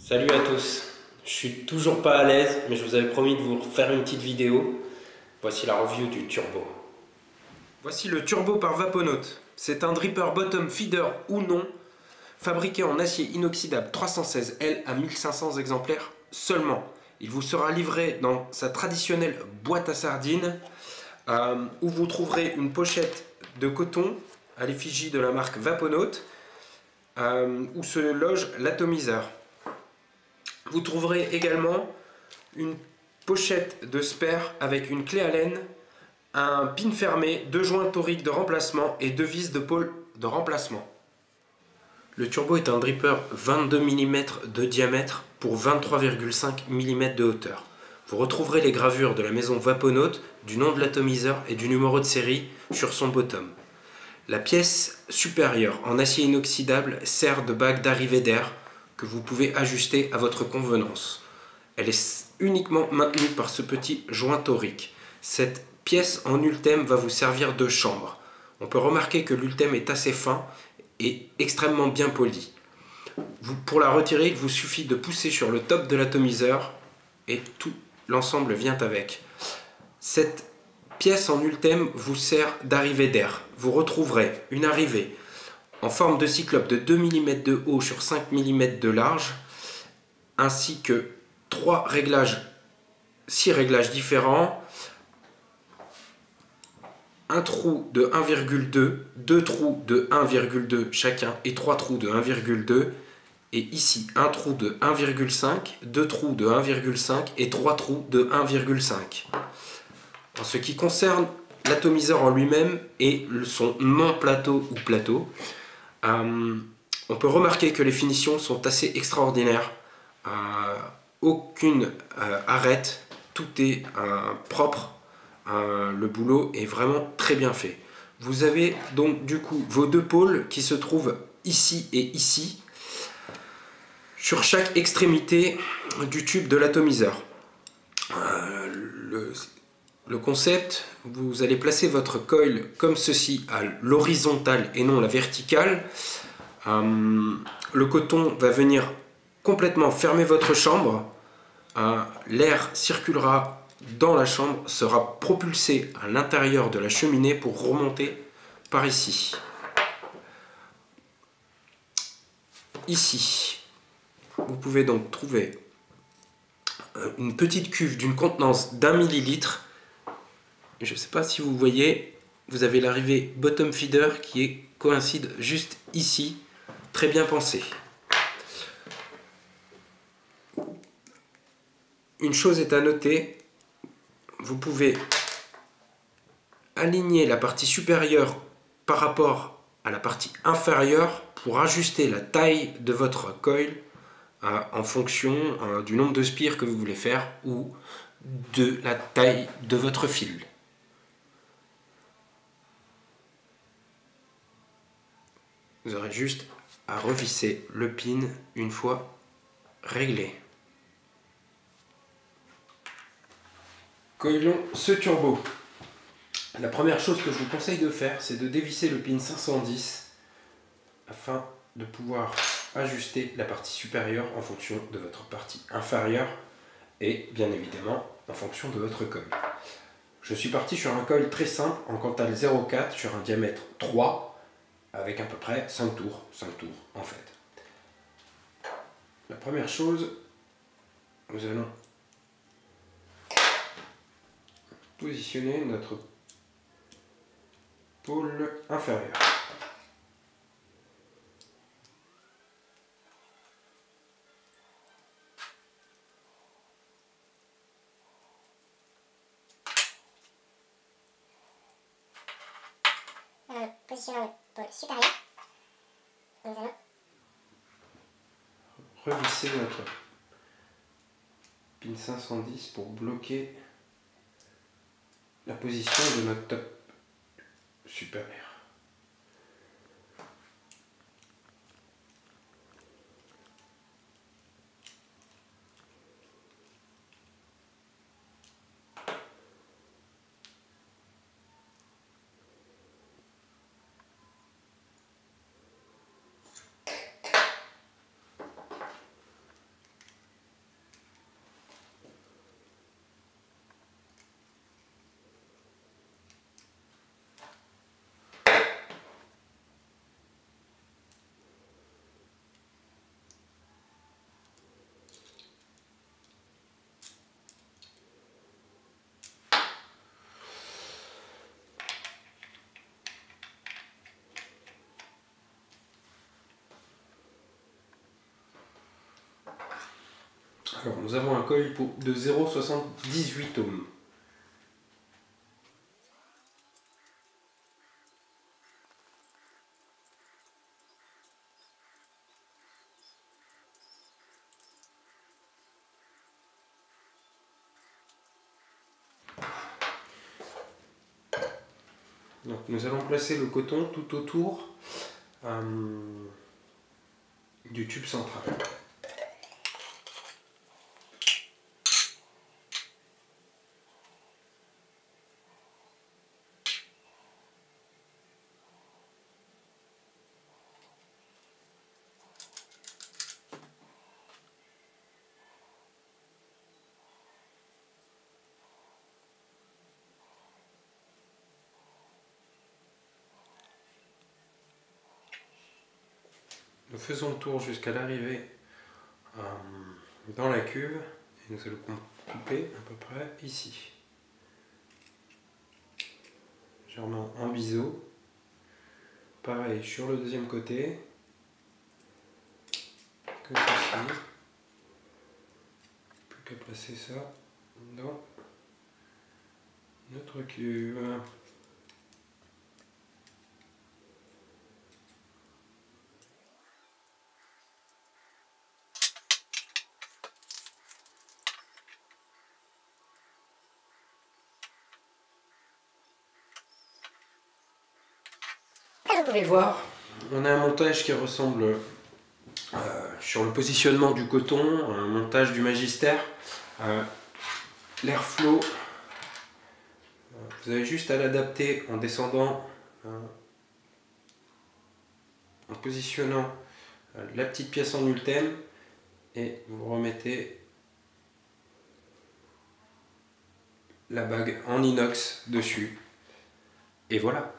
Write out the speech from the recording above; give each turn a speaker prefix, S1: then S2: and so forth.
S1: Salut à tous, je suis toujours pas à l'aise, mais je vous avais promis de vous faire une petite vidéo. Voici la review du Turbo. Voici le Turbo par Vaponaut. C'est un dripper bottom feeder ou non, fabriqué en acier inoxydable 316L à 1500 exemplaires seulement. Il vous sera livré dans sa traditionnelle boîte à sardines, où vous trouverez une pochette de coton à l'effigie de la marque Vaponaut, où se loge l'atomiseur. Vous trouverez également une pochette de spare avec une clé Allen, un pin fermé, deux joints toriques de remplacement et deux vis de pôle de remplacement. Le Turbo est un dripper 22 mm de diamètre pour 23,5 mm de hauteur. Vous retrouverez les gravures de la maison Vaponaut, du nom de l'atomiseur et du numéro de série sur son bottom. La pièce supérieure en acier inoxydable sert de bague d'arrivée d'air que vous pouvez ajuster à votre convenance. Elle est uniquement maintenue par ce petit joint torique. Cette pièce en ultème va vous servir de chambre. On peut remarquer que l'ultème est assez fin et extrêmement bien poli. Pour la retirer, il vous suffit de pousser sur le top de l'atomiseur et tout l'ensemble vient avec. Cette pièce en ultème vous sert d'arrivée d'air. Vous retrouverez une arrivée en forme de cyclope de 2 mm de haut sur 5 mm de large, ainsi que 6 réglages différents, un trou de 1,2, deux trous de 1,2 chacun et 3 trous de 1,2, et ici un trou de 1,5, deux trous de 1,5 et 3 trous de 1,5. En ce qui concerne l'atomiseur en lui-même et son non-plateau ou plateau, on peut remarquer que les finitions sont assez extraordinaires. Aucune arête, tout est propre. Le boulot est vraiment très bien fait. Vous avez donc du coup vos deux pôles qui se trouvent ici et ici, sur chaque extrémité du tube de l'atomiseur. Le concept, vous allez placer votre coil comme ceci à l'horizontale et non la verticale. Le coton va venir complètement fermer votre chambre. L'air circulera dans la chambre, sera propulsé à l'intérieur de la cheminée pour remonter par ici. Ici, vous pouvez donc trouver une petite cuve d'une contenance d'1 millilitre. Je ne sais pas si vous voyez, vous avez l'arrivée bottom feeder qui coïncide juste ici, très bien pensé. Une chose est à noter, vous pouvez aligner la partie supérieure par rapport à la partie inférieure pour ajuster la taille de votre coil en fonction du nombre de spires que vous voulez faire ou de la taille de votre fil. Vous aurez juste à revisser le pin une fois réglé. Coilons ce turbo. La première chose que je vous conseille de faire, c'est de dévisser le pin 510 afin de pouvoir ajuster la partie supérieure en fonction de votre partie inférieure et bien évidemment en fonction de votre coil. Je suis parti sur un coil très simple en cantal 0,4 sur un diamètre 3 avec à peu près 5 tours en fait. La première chose, nous allons positionner notre pôle inférieur.
S2: Positionnons le pôle supérieur. Nous allons
S1: revisser notre pin 510 pour bloquer la position de notre top supérieur. Alors, nous avons un coil de 0,78 ohms. Donc, nous allons placer le coton tout autour du tube central. Nous faisons le tour jusqu'à l'arrivée dans la cuve et nous allons couper à peu près ici. Je remets un biseau. Pareil sur le deuxième côté. Comme ceci. Plus qu'à placer ça dans notre cuve. Vous pouvez voir, on a un montage qui ressemble sur le positionnement du coton, un montage du Magister, l'airflow, vous avez juste à l'adapter en descendant, en positionnant la petite pièce en ultème et vous remettez la bague en inox dessus et voilà.